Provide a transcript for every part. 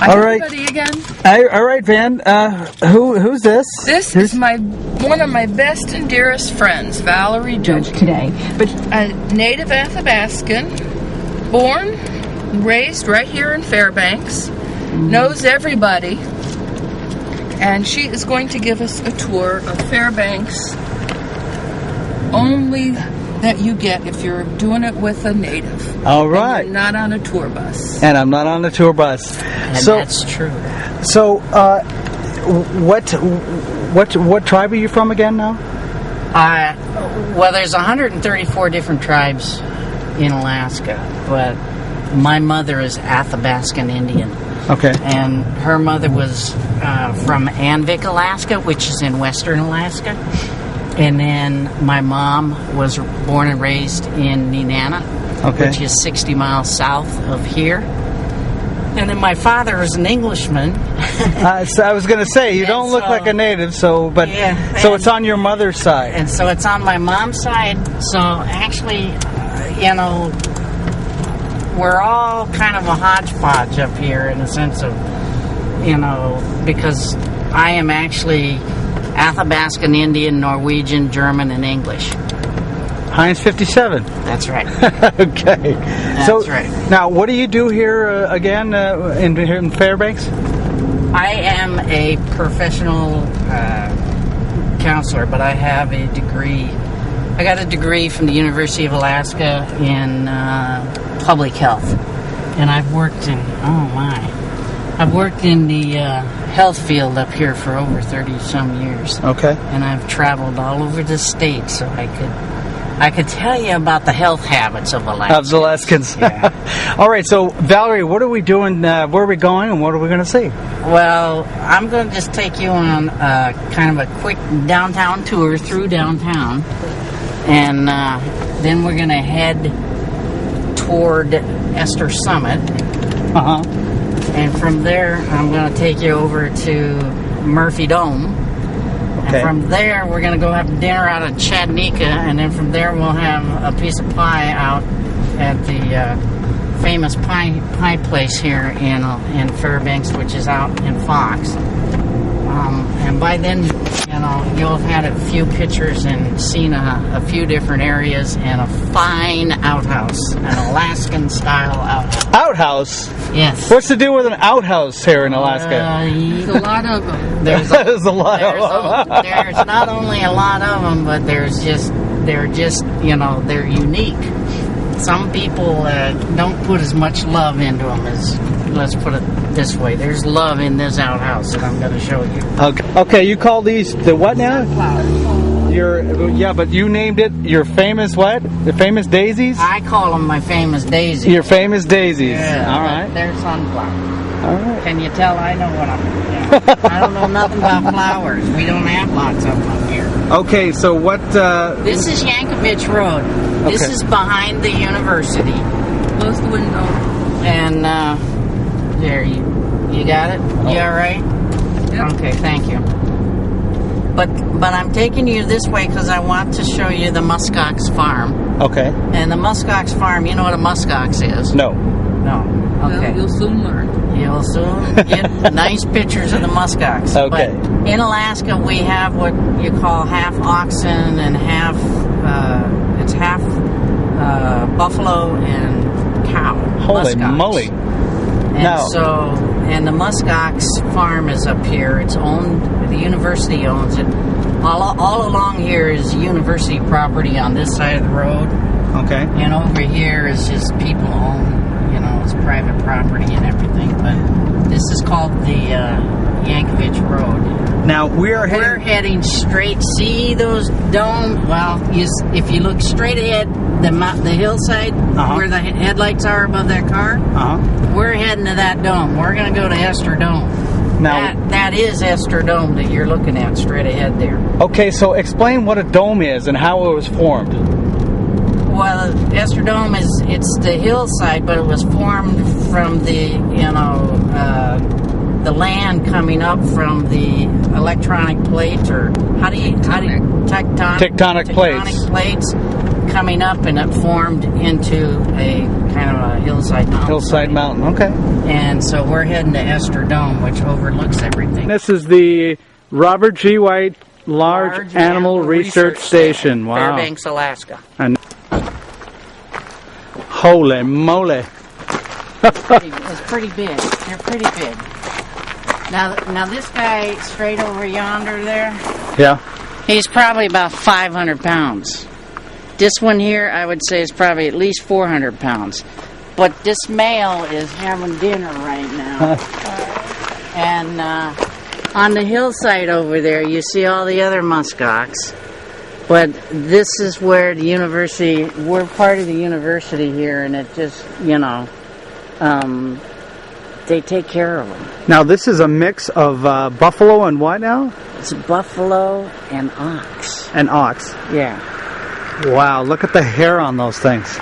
All right. Everybody again. All right, Van. Who's this? This is one of my best and dearest friends, Valerie Judge today. But a native Athabascan, born, raised right here in Fairbanks, knows everybody, and she is going to give us a tour of Fairbanks. Only that you get if you're doing it with a native. All right. And you're not on a tour bus. And I'm not on a tour bus. And that's true. So, what tribe are you from again now? Well, there's 134 different tribes in Alaska, but my mother is Athabascan Indian. Okay. And her mother was from Anvik, Alaska, which is in western Alaska. And then my mom was born and raised in Nenana, which is 60 miles south of here. And then my father is an Englishman. So I was going to say, you don't look like a native, so it's on your mother's side. And so it's on my mom's side. So actually, we're all kind of a hodgepodge up here in the sense of, because I am actually Athabascan Indian, Norwegian, German, and English. Heinz 57. That's right. Okay. That's right. Now, what do you do here again here in Fairbanks? I am a professional counselor, but I have a degree. I got a degree from the University of Alaska in public health, and I've worked in the health field up here for over 30-some years. Okay. And I've traveled all over the state, so I could tell you about the health habits of Alaskans. Of Alaskans. Yeah. All right, so Valerie, what are we doing? Where are we going, and what are we going to see? Well, I'm going to just take you on kind of a quick downtown tour through downtown, and then we're going to head toward Esther Summit. Uh-huh. And from there, I'm going to take you over to Murphy Dome. Okay. And from there, we're going to go have dinner out at Chattanooga, and then from there, we'll have a piece of pie out at the famous pie place here in Fairbanks, which is out in Fox. And by then, you'll have had a few pictures and seen a few different areas and a fine outhouse, an Alaskan-style outhouse. Outhouse? Yes. What's the deal with an outhouse here in Alaska? There's a lot of them. There's a lot of them. There's not only a lot of them, but they're unique. Some people don't put as much love into them as, let's put it this way, there's love in this outhouse that I'm going to show you. Okay, you call these the what now? But you named it your famous what? The famous daisies? I call them my famous daisies. Your famous daisies. Yeah, all right. They're sunflowers. All right. Can you tell I know what I don't know nothing about flowers. We don't have lots of them up here. Okay, so what... This is Yankovich Road. This is behind the university. Close the window. And there, you got it? You all right? Yep. Okay, thank you. But I'm taking you this way because I want to show you the muskox farm. Okay. And the muskox farm, you know what a muskox is? No. No. Okay. Well, you'll soon learn. You'll soon get nice pictures of the muskox. Okay. But in Alaska, we have what you call half oxen and half buffalo and cow. Holy moly. And the muskox farm is up here. It's owned, the university owns it. All along here is university property on this side of the road. Okay. And over here is just people own, it's private property and everything. But this is called the Yankovich Road. Now we're heading straight. See those dome? Well, if you look straight ahead, the hillside where the headlights are above that car. We're heading to that dome. We're going to go to Esther Dome. Now that is Esther Dome that you're looking at straight ahead there. Okay, so explain what a dome is and how it was formed. Well, Esther Dome it's the hillside, but it was formed from the land coming up from the electronic plate, or tectonic plates coming up, and it formed into a kind of a hillside mountain. Hillside mountain, okay. And so we're heading to Esther Dome, which overlooks everything. This is the Robert G. White Large Animal Research Station. Wow. Fairbanks, Alaska. And holy moly. It's pretty big. They're pretty big. Now this guy straight over yonder there, Yeah. he's probably about 500 pounds. This one here, I would say, is probably at least 400 pounds. But this male is having dinner right now. And on the hillside over there, you see all the other muskox. But this is where the university, we're part of the university here, and it just, you know, they take care of them. Now this is a mix of buffalo and what now? It's buffalo and ox. And ox. Yeah. Wow, look at the hair on those things.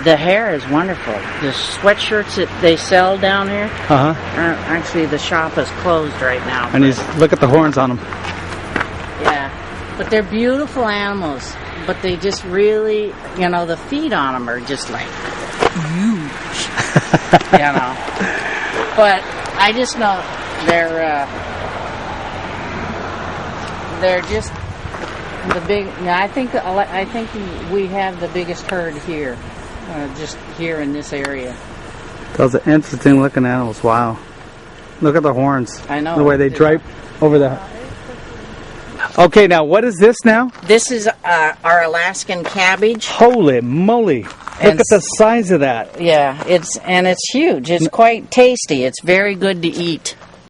The hair is wonderful. The sweatshirts that they sell down here, actually the shop is closed right now. And look at the horns on them. Yeah, but they're beautiful animals. But they just really, you know, the feet on them are just like huge. You know. But I just know they're just the big. I think we have the biggest herd here, just here in this area. Those are interesting looking animals. Wow. Look at the horns. I know. The way they drape over the... Okay, now what is this now? This is our Alaskan cabbage. Holy moly. Look at the size of that. Yeah, it's huge. It's quite tasty. It's very good to eat.